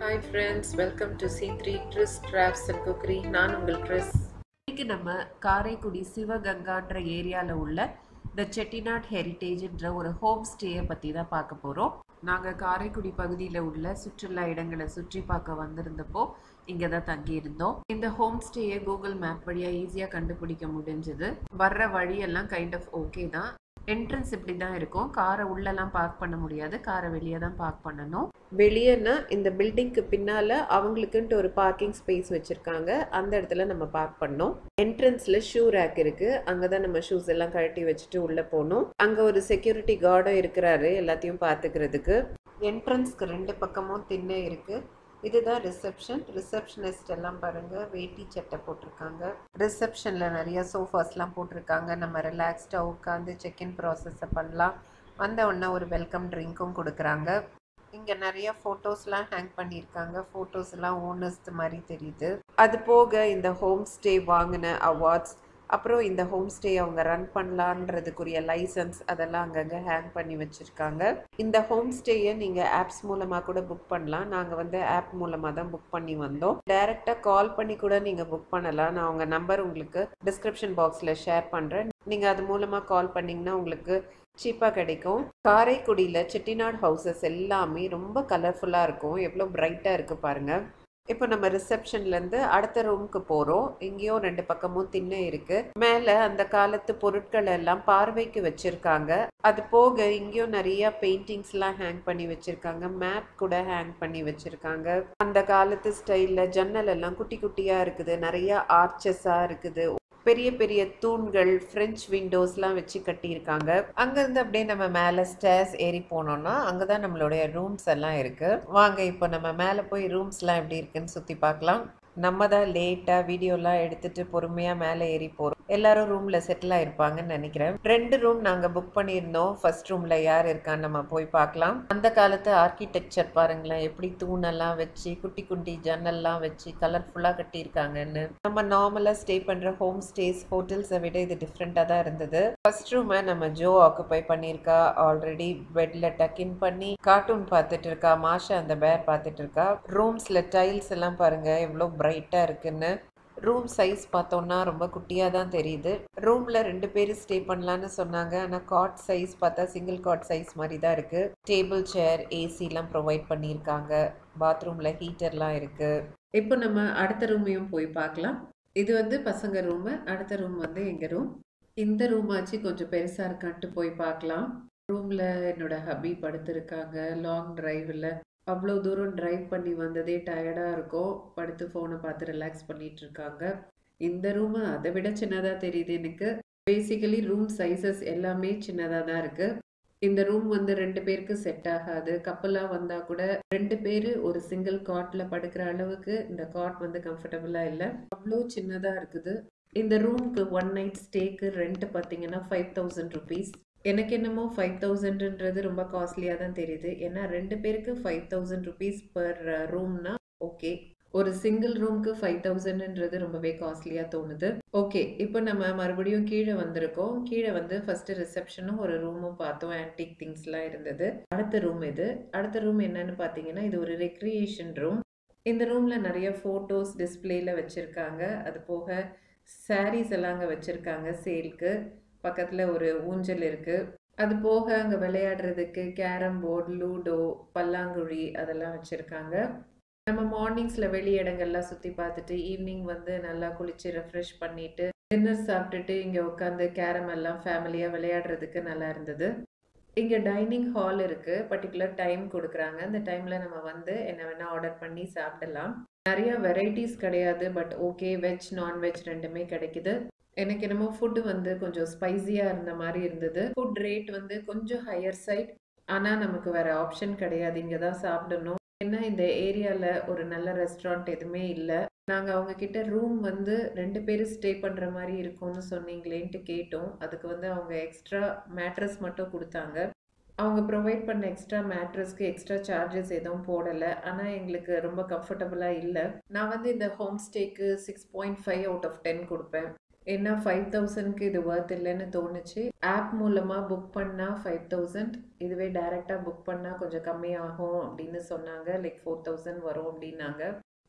Hi friends, welcome to C3 Tris Crafts and Cookery. நான் உங்கள் ட்ரிஸ். இன்னைக்கு நம்ம காரைக்குடி சிவகங்கான்ற ஏரியாவில் உள்ள த செட்டிநாட் ஹெரிட்டேஜ்ன்ற ஒரு ஹோம் ஸ்டேயை பற்றி தான் பார்க்க போகிறோம். நாங்கள் காரைக்குடி பகுதியில் உள்ள சுற்றுலா இடங்களை சுற்றி பார்க்க வந்திருந்தப்போ இங்கே தான் தங்கியிருந்தோம். இந்த ஹோம் ஸ்டேயை கூகுள் மேப் வழியாக ஈஸியாக கண்டுபிடிக்க முடிஞ்சது. வர்ற வழியெல்லாம் கைண்ட் ஆஃப் ஓகே தான். என்ட்ரன்ஸ் இப்படி தான் இருக்கும். காரை உள்ளெல்லாம் பார்க் பண்ண முடியாது, காரை வெளியே தான் பார்க் பண்ணணும். வெளியேன்னா இந்த பில்டிங்க்கு பின்னால் அவங்களுக்குன்ட்டு ஒரு பார்க்கிங் ஸ்பேஸ் வச்சுருக்காங்க, அந்த இடத்துல நம்ம பார்க் பண்ணோம். என்ட்ரன்ஸில் ஷூ ரேக் இருக்குது, அங்கே தான் நம்ம ஷூஸ் எல்லாம் கழட்டி வச்சுட்டு உள்ளே போகணும். அங்கே ஒரு செக்யூரிட்டி கார்டும் இருக்கிறாரு எல்லாத்தையும் பார்த்துக்கிறதுக்கு. என்ட்ரன்ஸ்க்கு ரெண்டு பக்கமும் திண்ணை இருக்குது. இதுதான் ரிசப்ஷனிஸ்ட் எல்லாம் பாருங்க, வேட்டி சட்டை போட்டிருக்காங்க. ரிசப்ஷன்ல நிறைய சோஃபாஸ்லாம் போட்டிருக்காங்க. நம்ம ரிலாக்ஸ்டா உட்காந்து செக்இன் ப்ராசஸை பண்ணலாம். வந்த உடனே ஒரு வெல்கம் ட்ரிங்க்கும் கொடுக்குறாங்க. இங்கே நிறைய ஃபோட்டோஸ்லாம் ஹேங் பண்ணியிருக்காங்க. ஃபோட்டோஸ்லாம் ஓனர்ஸ் மாதிரி தெரியுது. அது போக இந்த ஹோம் ஸ்டே வாங்கின அவார்ட்ஸ், அப்புறம் இந்த ஹோம் ஸ்டே அவங்க ரன் பண்ணலான்றதுக்குரிய லைசன்ஸ் அதெல்லாம் அங்கங்கே ஹேங் பண்ணி வச்சுருக்காங்க. இந்த ஹோம் ஸ்டேயை நீங்கள் ஆப்ஸ் மூலமாக கூட புக் பண்ணலாம். நாங்கள் வந்து ஆப் மூலமாக தான் புக் பண்ணி வந்தோம். டைரெக்டாக கால் பண்ணி கூட நீங்கள் புக் பண்ணலாம். நான் உங்கள் நம்பர் உங்களுக்கு டிஸ்கிரிப்ஷன் பாக்ஸில் ஷேர் பண்ணுறேன். நீங்கள் அது மூலமாக கால் பண்ணிங்கன்னா உங்களுக்கு சீப்பாக கிடைக்கும். காரைக்குடியில் செட்டிநாட் ஹவுசஸ் எல்லாமே ரொம்ப கலர்ஃபுல்லாக இருக்கும். எவ்வளோ பிரைட்டாக இருக்குது பாருங்கள். இப்போ நம்ம ரிசப்ஷன்லேருந்து அடுத்த ரூமுக்கு போகிறோம். இங்கேயும் ரெண்டு பக்கமும் திண்ணை இருக்குது. மேலே அந்த காலத்து பொருட்கள் எல்லாம் பார்வைக்கு வச்சுருக்காங்க. அது போக இங்கேயும் நிறைய பெயிண்டிங்ஸ்லாம் ஹேங் பண்ணி வச்சுருக்காங்க. மேப் கூட ஹேங் பண்ணி வச்சுருக்காங்க. அந்த காலத்து ஸ்டைலில் ஜன்னல் எல்லாம் குட்டி குட்டியாக இருக்குது. நிறைய ஆர்ச்சஸாக இருக்குது. பெரிய பெரிய தூண்கள், ஃப்ரெஞ்ச் விண்டோஸ்லாம் வச்சு கட்டியிருக்காங்க. அங்கேருந்து அப்படியே நம்ம மேலே ஸ்டேர்ஸ் ஏறி போனோம்னா அங்கே தான் நம்மளுடைய ரூம்ஸ் எல்லாம் இருக்குது. வாங்க இப்போ நம்ம மேலே போய் ரூம்ஸ்லாம் எப்படி இருக்குன்னு சுற்றி பார்க்கலாம். நம்ம தான் லேட்டாக வீடியோலாம் எடுத்துகிட்டு பொறுமையாக மேலே ஏறி போகிறோம். எல்லாரும் ரூமில் செட்டில் ஆகிருப்பாங்கன்னு நினைக்கிறேன். 2 ரூம் நாங்கள் புக் பண்ணியிருந்தோம். ஃபர்ஸ்ட் ரூமில் யார் இருக்கான்னு நம்ம போய் பார்க்கலாம். அந்த காலத்து ஆர்கிடெக்சர் பாருங்களேன், எப்படி தூணெல்லாம் வச்சு குட்டி குட்டி ஜன்னல்லாம் வச்சு கலர்ஃபுல்லாக கட்டியிருக்காங்கன்னு. நம்ம நார்மலாக ஸ்டே பண்ணுற ஹோம் ஸ்டேஸ் ஹோட்டல்ஸை விட இது டிஃப்ரெண்ட்டாக தான் இருந்தது. ஃபர்ஸ்ட் ரூமை நம்ம ஜோ ஆக்குபை பண்ணியிருக்கா. ஆல்ரெடி பெட்டில் டக்கின் பண்ணி கார்ட்டூன் பார்த்துட்டு இருக்கா. மாஷா அந்த பேர் பார்த்துட்டு இருக்கா. ரூம்ஸில் டைல்ஸ் எல்லாம் பாருங்கள் எவ்வளோ பிரைட்டாக இருக்குன்னு. ரூம் சைஸ் பார்த்தோன்னா ரொம்ப குட்டியாக தான் தெரியுது. ரூமில் 2 பேர் ஸ்டே பண்ணலான்னு சொன்னாங்க. ஆனால் காட் சைஸ் பார்த்தா சிங்கிள் காட் சைஸ் மாதிரி தான் இருக்குது. டேபிள், சேர், ஏசிலாம் ப்ரொவைட் பண்ணியிருக்காங்க. பாத்ரூமில் ஹீட்டர்லாம் இருக்குது. இப்போ நம்ம அடுத்த ரூமையும் போய் பார்க்கலாம். இது வந்து பசங்க ரூமு. அடுத்த ரூம் வந்து எங்கள் ரூம். இந்த ரூம் ஆச்சு கொஞ்சம் பெருசாக இருக்கான்ட்டு போய் பார்க்கலாம். ரூமில் என்னோட ஹபி படுத்திருக்காங்க. லாங் டிரைவில் அவ்வளோ தூரம் ட்ரைவ் பண்ணி வந்ததே டயர்டாக இருக்கும். படுத்து ஃபோனை பார்த்து ரிலாக்ஸ் பண்ணிட்டு இருக்காங்க. இந்த ரூமு அதை விட சின்னதாக தெரியுது எனக்கு. பேசிக்கலி ரூம் சைஸஸ் எல்லாமே சின்னதாக தான் இருக்குது. இந்த ரூம் வந்து 2 பேருக்கு செட் ஆகாது. கப்பலாக வந்தால் கூட 2 பேர் ஒரு சிங்கிள் காட்டில் படுக்கிற அளவுக்கு இந்த காட் வந்து கம்ஃபர்டபுளாக இல்லை. அவ்வளோ சின்னதாக இருக்குது. இந்த ரூமுக்கு 1 நைட் ஸ்டேக்கு ரெண்ட் பார்த்தீங்கன்னா 5000 ருபீஸ். எனக்கு என்னமோ 5000ன்றது ரொம்ப காஸ்ட்லியாக தான் தெரியுது. ஏன்னா 2 பேருக்கு 5000 ருபீஸ் பர் ரூம்னா ஓகே. ஒரு சிங்கிள் ரூமுக்கு 5000ன்றது ரொம்பவே காஸ்ட்லியாக தோணுது. ஓகே, இப்போ நம்ம மறுபடியும் கீழே வந்திருக்கோம். கீழே வந்து ஃபர்ஸ்ட் ரிசப்ஷனும் ஒரு ரூமும் பார்த்தோம். ஆன்டிக் திங்ஸ்லாம் இருந்தது. அடுத்த ரூம் இது. அடுத்த ரூம் என்னன்னு பார்த்தீங்கன்னா இது ஒரு ரெக்ரியேஷன் ரூம். இந்த ரூமில் நிறைய ஃபோட்டோஸ் டிஸ்பிளேல வச்சுருக்காங்க. அது போக சாரீஸ் எல்லாம் அங்கே வச்சுருக்காங்க சேல்க்கு. பக்கத்தில் ஒரு ஊஞ்சல் இருக்குது. அது போக அங்கே விளையாடுறதுக்கு கேரம் போர்டு, லூடோ, பல்லாங்குழி அதெல்லாம் வச்சுருக்காங்க. நம்ம மார்னிங்ஸில் வெளி இடங்கள்லாம் சுற்றி பார்த்துட்டு ஈவினிங் வந்து நல்லா குளித்து ரெஃப்ரெஷ் பண்ணிவிட்டு டின்னர் சாப்பிட்டுட்டு இங்கே உட்காந்து கேரம் எல்லாம் ஃபேமிலியாக விளையாடுறதுக்கு நல்லா இருந்தது. இங்கே டைனிங் ஹால் இருக்குது. பர்டிகுலர் டைம் கொடுக்குறாங்க. அந்த டைமில் நம்ம வந்து என்ன வேணால் ஆர்டர் பண்ணி சாப்பிடலாம். நிறைய வெரைட்டிஸ் கிடையாது, பட் ஓகே, வெஜ் நான்வெஜ் ரெண்டுமே கிடைக்குது. எனக்கு என்னமோ ஃபுட்டு வந்து கொஞ்சம் ஸ்பைஸியாக இருந்த மாதிரி இருந்தது. ஃபுட் ரேட் வந்து கொஞ்சம் ஹையர் சைட். ஆனால் நமக்கு வேறு ஆப்ஷன் கிடையாது, இங்கே தான் சாப்பிடணும். ஏன்னா இந்த ஏரியாவில் ஒரு நல்ல ரெஸ்டாரண்ட் எதுவுமே இல்லை. நாங்கள் அவங்கக்கிட்ட ரூம் வந்து 2 பேர் ஸ்டே பண்ணுற மாதிரி இருக்கும்னு சொன்னீங்களேன்ட்டு கேட்டோம். அதுக்கு வந்து அவங்க எக்ஸ்ட்ரா மேட்ரஸ் மட்டும் கொடுத்தாங்க. அவங்க ப்ரொவைட் பண்ண எக்ஸ்ட்ரா மேட்ரஸ்க்கு எக்ஸ்ட்ரா சார்ஜஸ் எதுவும் போடலை. ஆனால் எங்களுக்கு ரொம்ப கம்ஃபர்டபுளாக இல்லை. நான் வந்து இந்த ஹோம் ஸ்டேக்கு 6.5 அவுட் ஆஃப் 10 கொடுப்பேன். ஏன்னா 5000க்கு இது வொர்த் இல்லைன்னு தோணுச்சு. ஆப் மூலமாக புக் பண்ணால் 5000, இதுவே டைரெக்டாக புக் பண்ணால் கொஞ்சம் கம்மியாகும் அப்படின்னு சொன்னாங்க. லைக் 4000 வரும் அப்படின்னாங்க.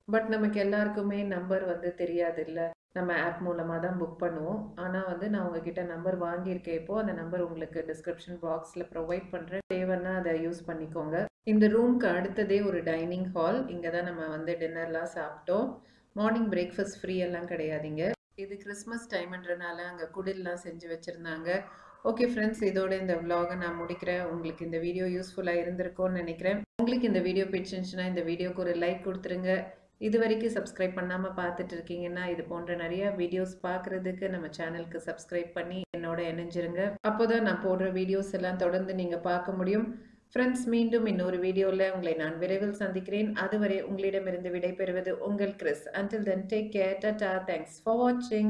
பட் நமக்கு எல்லாருக்குமே நம்பர் வந்து தெரியாது இல்லை, நம்ம ஆப் மூலமாக தான் புக் பண்ணுவோம். ஆனால் வந்து நான் உங்ககிட்ட நம்பர் வாங்கியிருக்கேன். இப்போது அந்த நம்பர் உங்களுக்கு டிஸ்கிரிப்ஷன் பாக்ஸில் ப்ரொவைட் பண்ணுறேன். தேவைன்னா அதை யூஸ் பண்ணிக்கோங்க. இந்த ரூம்க்கு அடுத்ததே ஒரு டைனிங் ஹால். இங்கே தான் நம்ம வந்து டின்னர்லாம் சாப்பிட்டோம். மார்னிங் பிரேக்ஃபாஸ்ட் ஃப்ரீ எல்லாம் கிடையாதுங்க. இது கிறிஸ்மஸ் டைம்ன்றனால அங்கே குடில்லாம் செஞ்சு வச்சுருந்தாங்க. ஓகே ஃப்ரெண்ட்ஸ், இதோட இந்த vlog-ஐ நான் முடிக்கிறேன். உங்களுக்கு இந்த வீடியோ யூஸ்ஃபுல்லாக இருந்திருக்கும்னு நினைக்கிறேன். உங்களுக்கு இந்த வீடியோ பிடிச்சிருந்துச்சுன்னா இந்த வீடியோக்கு ஒரு லைக் கொடுத்துருங்க. இது வரைக்கும் சப்ஸ்கிரைப் பண்ணாமல் பார்த்துட்டு இருக்கீங்கன்னா இது போன்ற நிறைய வீடியோஸ் பார்க்குறதுக்கு நம்ம சேனலுக்கு சப்ஸ்கிரைப் பண்ணி என்னோட இணைஞ்சிருங்க. அப்போ தான் நான் போடுற வீடியோஸ் எல்லாம் தொடர்ந்து நீங்கள் பார்க்க முடியும். ஃப்ரெண்ட்ஸ், மீண்டும் இன்னொரு வீடியோவில் உங்களை நான் விரைவில் சந்திக்கிறேன். அதுவரை உங்களிடமிருந்து விடைபெறுவது உங்கள் Chris. Until then, take care. Tata. Thanks for watching.